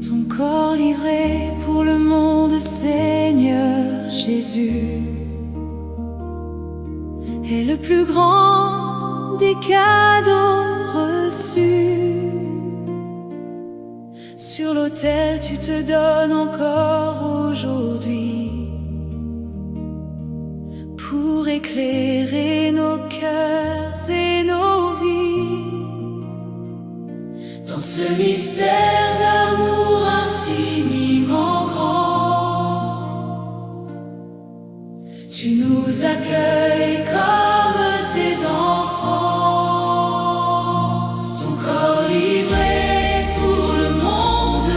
Ton corps livré pour le monde, Seigneur Jésus, est le plus grand des cadeaux reçus. Sur l'autel, tu te donnes encore aujourd'hui pour éclairer nos cœurs et nos vies. Dans ce mystère d'amour infiniment grand, tu nous accueilles comme tes enfants. Ton corps livré pour le monde,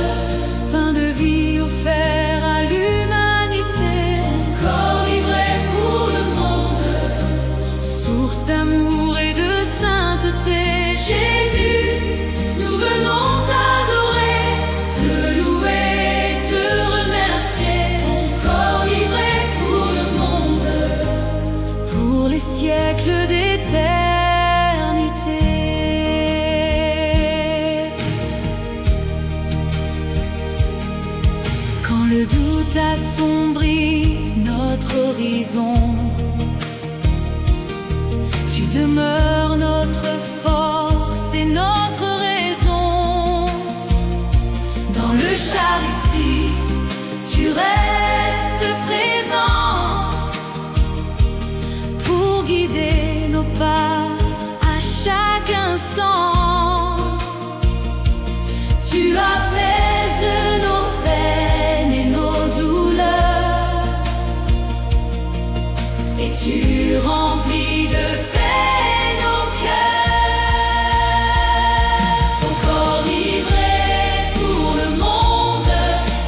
pain de vie offert à l'humanité. Ton corps livré pour le monde, source d'amour et de sainteté. Jésus, nous venons t'adorer, te louer, te remercier. Ton corps livré pour le monde, pour les siècles d'éternité. Quand le doute assombrit notre horizon, tu demeures notre force et notre raison. Dans l'Eucharistie, tu restes présent pour guider nos pas à chaque instant. Tu apaises nos peines et nos douleurs, et tu remplis de paix nos cœurs. Ton corps livré pour le monde,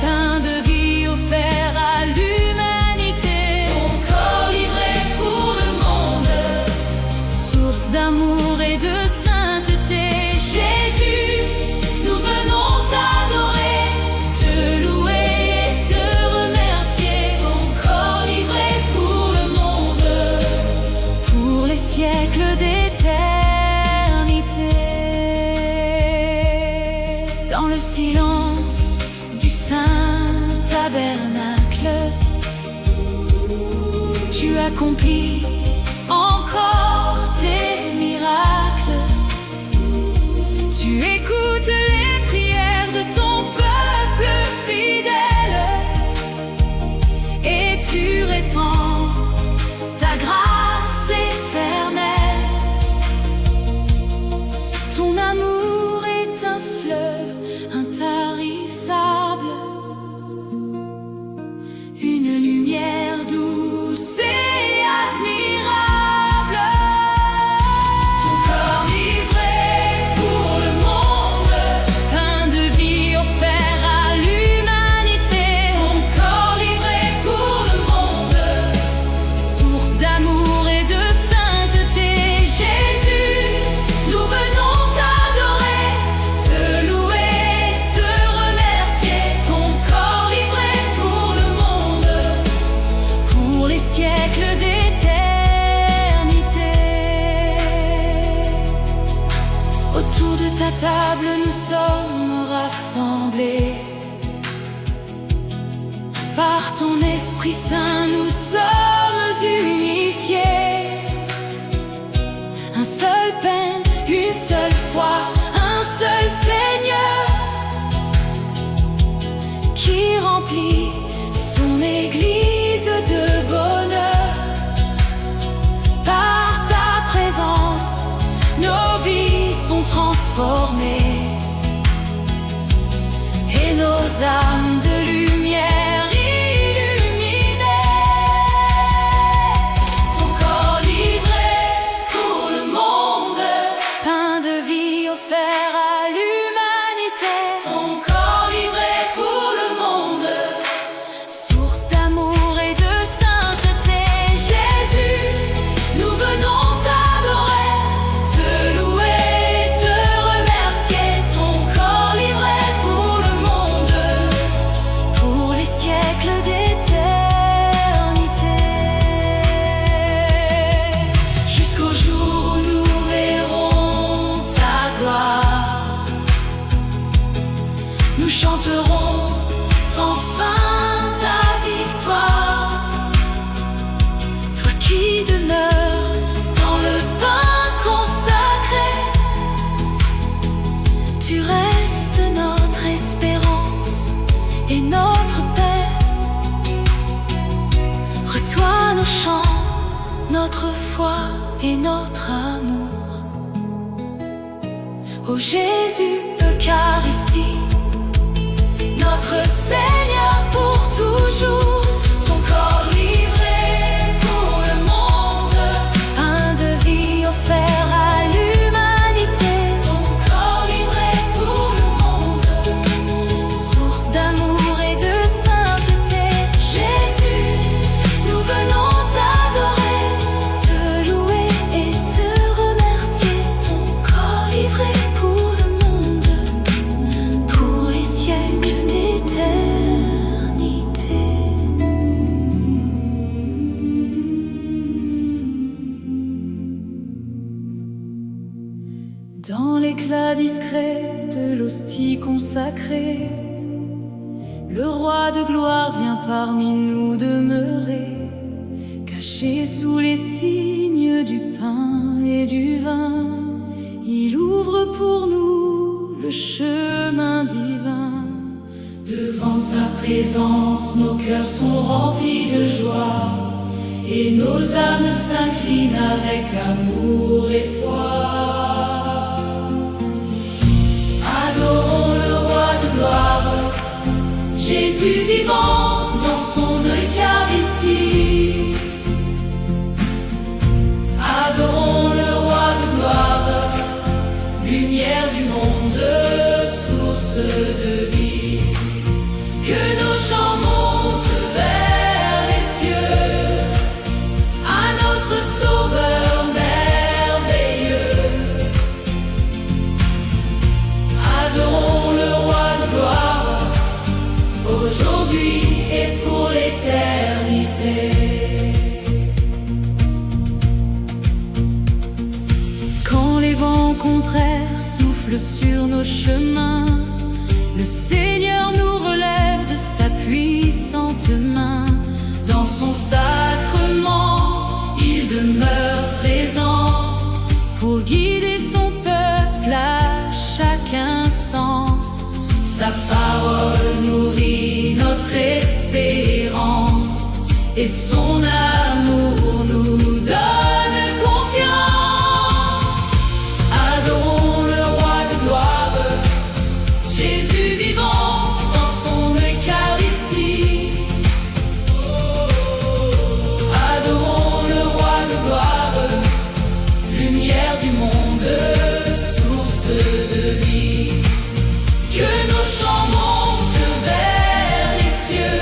pain de vie offert à l'humanité. Ton corps livré pour le monde, source d'amour et de sainteté. Jésus, nous venons t'adorer, te louer et te remercier. Ton corps livré pour le monde, pour les siècles d'éternité. Dans le silence du saint tabernacle, tu accomplis encore tes miracles. Tu écoutes les prières de ton peuple fidèle, et tu répands ta grâce éternelle. Ton amour est un fleuve intarissable, une lumière douce et admirable. Ton corps livré pour le monde, pain de vie offert à l'humanité. Ton corps livré pour le monde, source d'amour et de sainteté. Jésus, nous venons t'adorer, te louer, te remercier. Ton corps livré pour le monde, pour les siècles d'éternité. Autour de ta table, nous sommes rassemblés. Par ton Esprit Saint, nous sommes unifiés. Un seul pain, une seule foi, un seul Seigneur, qui remplit son Église de bonheur. Par ta présence, nos vies sont transformées, et nos âmes de lumière illuminées. Ton corps livré pour le monde, pain de vie offert à l'humanité. Ton corps livré pour le monde, source d'amour et de sainteté. Jésus, nous venons t'adorer, te louer, te remercier. Ton corps livré pour le monde, nous chanterons sans fin ta victoire. Toi qui demeures dans le pain consacré, tu restes notre espérance et notre paix. Reçois nos chants, notre foi et notre amour. Ô Jésus, Eucharistie, notre Seigneur pour toujours, ton corps livré pour le monde, pain de vie offert à l'humanité. Ton corps livré pour le monde, source d'amour et de sainteté. Jésus, nous venons t'adorer, te louer et te remercier. Ton corps livré pour le monde, pour les siècles d'éternité. Dans l'éclat discret de l'hostie consacrée, le roi de gloire vient parmi nous demeurer. Caché sous les signes du pain et du vin, il ouvre pour nous le chemin divin. Devant sa présence, nos cœurs sont remplis de joie, et nos âmes s'inclinent avec amour et foi. Adorons le roi de gloire, Jésus vivant dans son Eucharistie. Adorons le roi de gloire, lumière du monde, source de vie. Que nos chants montent vers les cieux, à notre Sauveur merveilleux. Adorons le roi de gloire, aujourd'hui et pour l'éternité. Quand les vents contraires soufflent sur nos chemins, le Seigneur nous relève de sa puissante main. Dans son sacrement, il demeure présent pour guider son peuple à chaque instant. Sa parole nourrit notre espérance, et son amour nous donne confiance. Adorons le roi de gloire, Jésus vivant dans son Eucharistie. Adorons le roi de gloire, lumière du monde, source de vie. Que nos chants montent vers les cieux,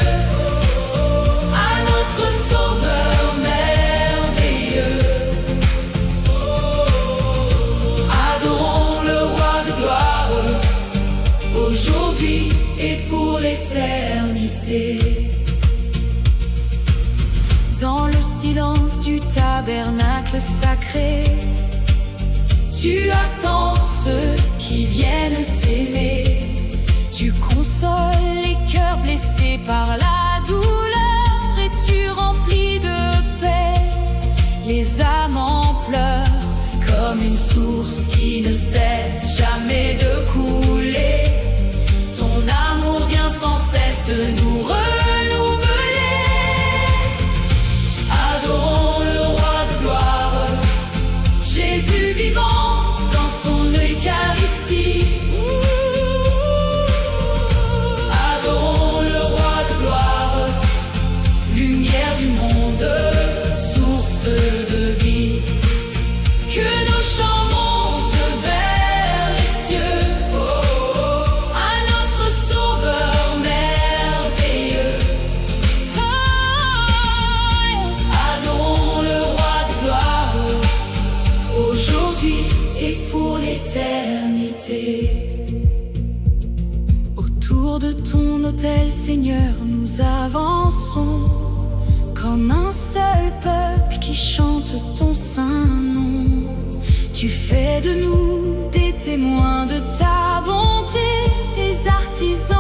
à notre Sauveur merveilleux. Adorons le roi de gloire, aujourd'hui et pour l'éternité. Dans le silence du tabernacle sacré, tu attends ceux qui viennent t'aimer. Tu consoles les cœurs blessés par la douleur, et tu remplis de paix les âmes en pleurs. Comme une source qui ne cesse jamais de couler, ton amour vient sans cesse nous renouveler. Adorons le roi de gloire, Jésus vivant dans son Eucharistie. Adorons le roi de gloire, lumière du monde, source de vie. Que nos chants montent vers les cieux, à notre Sauveur merveilleux. Adorons le roi de gloire, aujourd'hui et pour l'éternité. Autour de ton autel, Seigneur, nous avançons comme un seul peuple qui chante ton saint nom. Tu fais de nous des témoins de ta bonté, des artisans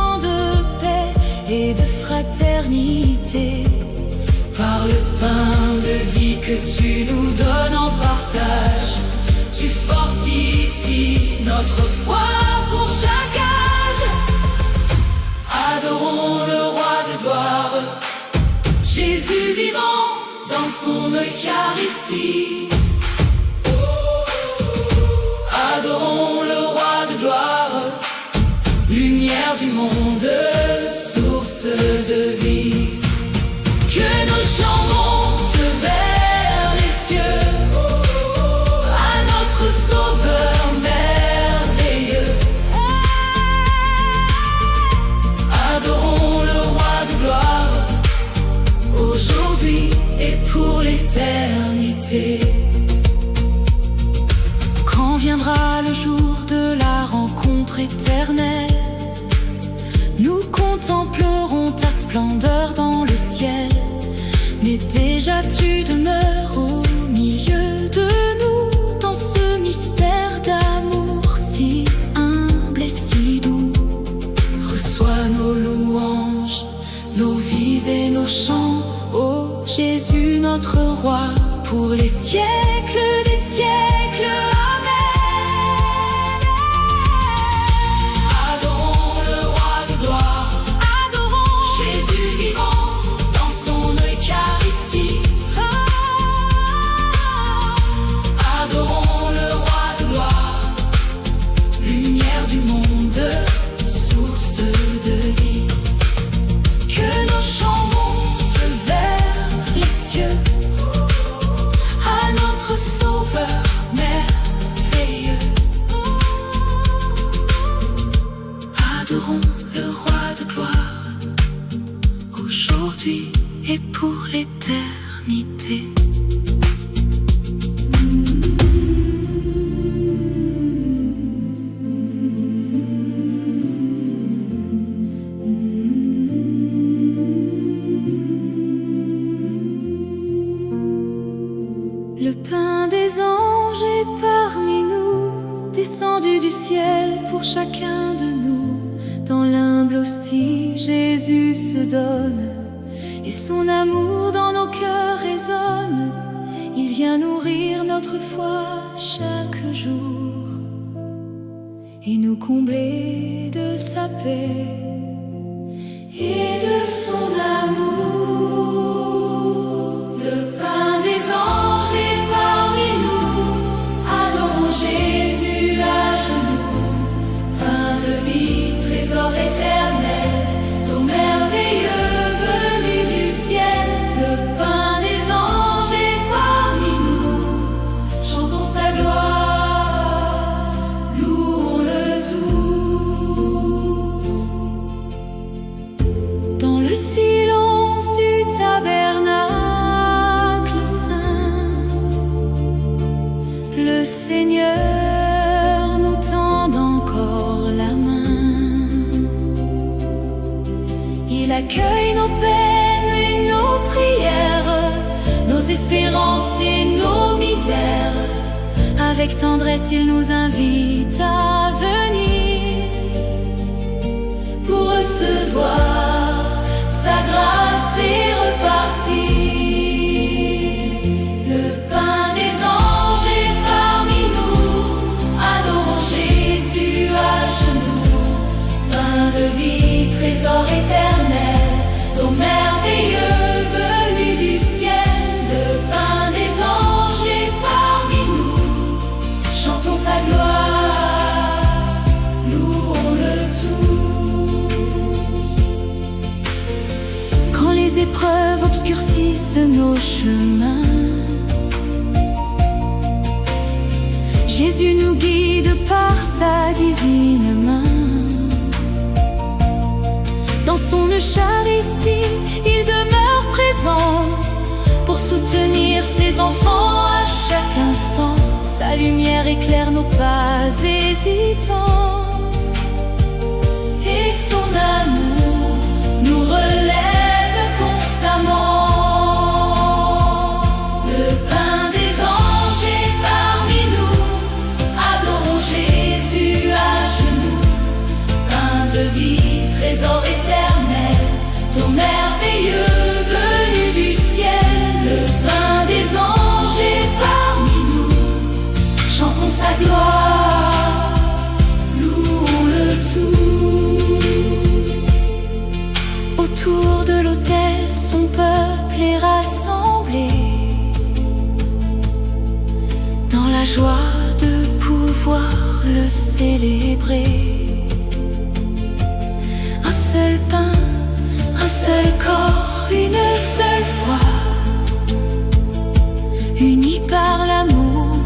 l'éternité. Par le pain de vie que tu nous donnes en partage, tu fortifies notre foi pour chaque âge. Adorons le roi de gloire, Jésus vivant dans son Eucharistie. Adorons le roi de gloire, lumière du monde, source de vie. Que nos chants montent vers les cieux, à notre Sauveur merveilleux. Adorons le roi de gloire, aujourd'hui et pour l'éternité. Quand viendra le jour de la rencontre éternelle, nous contemplerons ta splendeur dans le ciel. Mais déjà tu demeures au milieu de nous, dans ce mystère d'amour si humble et si doux. Reçois nos louanges, nos vies et nos chants, ô Jésus notre roi, pour les siècles des siècles. Adorons le roi de gloire, aujourd'hui et pour l'éternité. Le pain des anges est parmi nous, descendu du ciel pour chacun de nous. Dans l'humble hostie, Jésus se donne, et son amour dans nos cœurs résonne. Il vient nourrir notre foi chaque jour et nous combler de sa paix et de son amour. Le pain des anges est parmi nous, adorons Jésus à genoux. Pain de vie, trésor éternel, ton merveilleux venu du ciel. Le pain des anges est parmi nous, chantons sa gloire, louons-le tous. Dans le silence du tabernacle saint, le Seigneur nous tend encore la main. Il accueille nos peines et nos prières, nos espérances et nos misères. Avec tendresse, il nous invite à venir pour recevoir sa grâce et repartir. Le pain des anges est parmi nous, adorons Jésus à genoux. Pain de vie, trésor éternel, ton merveilleux venu du ciel. Le pain des anges est parmi nous, chantons sa gloire, louons-le tous. Quand les épreuves obscurcissent nos chemins, Jésus nous guide par sa divine main. Dans son Eucharistie, il demeure présent pour soutenir ses enfants à chaque instant. Sa lumière éclaire nos pas hésitants, et son amour nous relève constamment. Le pain des anges est parmi nous, adorons Jésus à genoux. Pain de vie, trésor éternel, ton merveilleux joie de pouvoir le célébrer. Un seul pain, un seul corps, une seule foi, unis par l'amour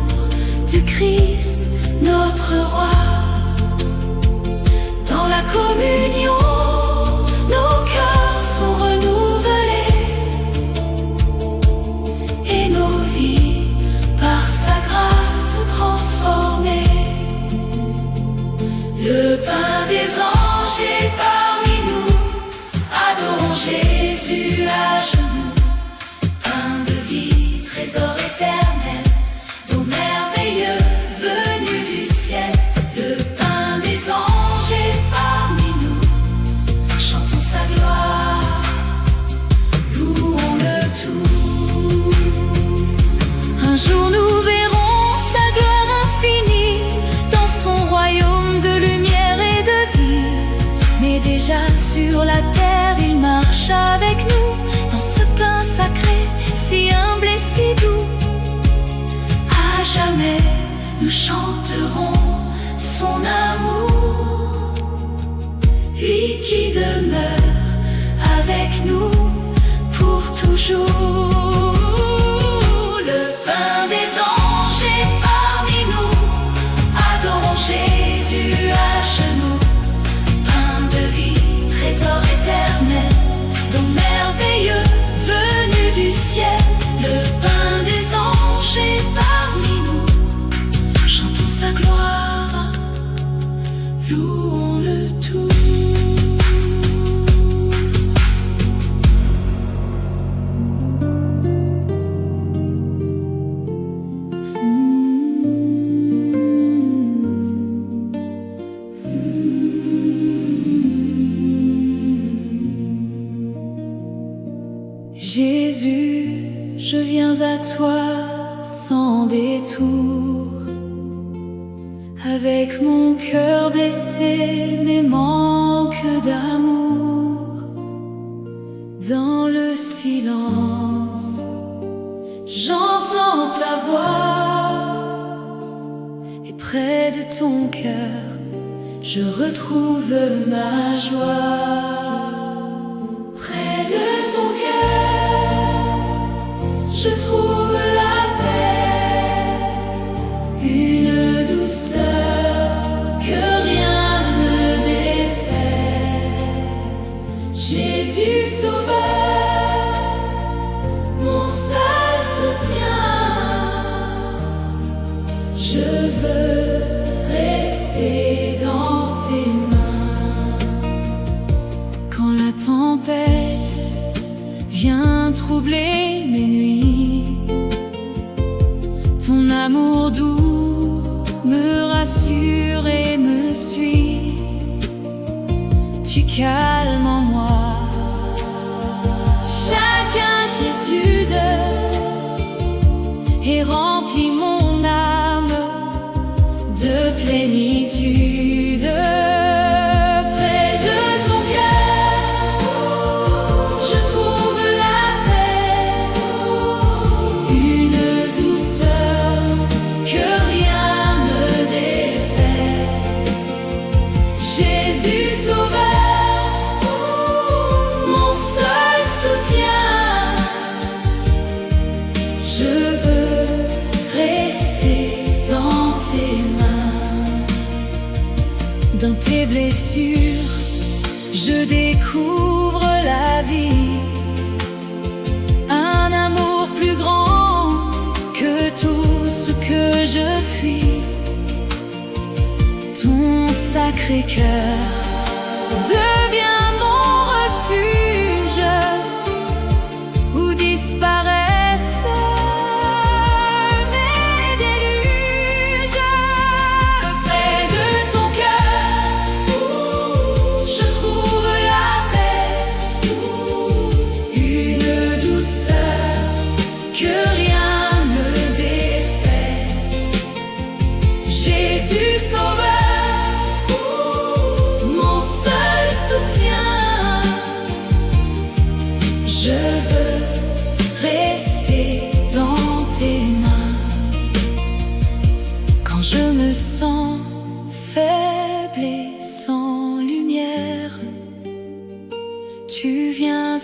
du Christ, notre roi. Dans la communion, nos cœurs sont renouvelés et nos vies par sa grâce transformées. Le pain des anges est parmi nous, adorons Jésus à genoux. Pain de vie, trésor éternel, don merveilleux venu du ciel. Le pain des anges est parmi nous, chantons sa gloire, louons-le tous. Un jour nous verrons sa gloire infinie dans son royaume de lumière et de vie. Mais déjà sur la terre il marche avec nous, dans ce pain sacré, si humble et si doux. À jamais nous chanterons son amour, lui qui demeure avec nous pour toujours. Le pain des anges est parmi nous, adorons Jésus à genoux. Pain de vie, trésor éternel, don merveilleux venu du ciel. Le pain des anges est parmi nous, chantons sa gloire, louons-le tous. Jésus, je viens à toi sans détour, avec mon cœur blessé, mes manques d'amour. Dans le silence, j'entends ta voix, et près de ton cœur, je retrouve ma joie. Près de ton cœur, je trouve la paix, une douceur que rien ne défait. Jésus sauveur, mon seul soutien, je veux rester dans tes mains. Quand la tempête vient troubler mes nuits, ton amour doux me rassure et me suit. Tu calmes en moi chaque inquiétude et remplis mon âme de plénitude. Près de ton cœur, je trouve la paix, une douceur que rien ne défait. Jésus sauveur, mon seul soutien, je veux rester dans tes mains. Dans tes blessures, je découvre la vie, un amour plus grand que tout ce que je fuis. Ton sacré cœur devient mon refuge, où disparaissent mes déluges. Près de ton cœur, je trouve la paix, une douceur que rien ne défait. Jésus sauveur,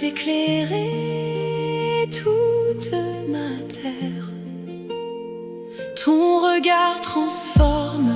éclairer toute ma terre. Ton regard transforme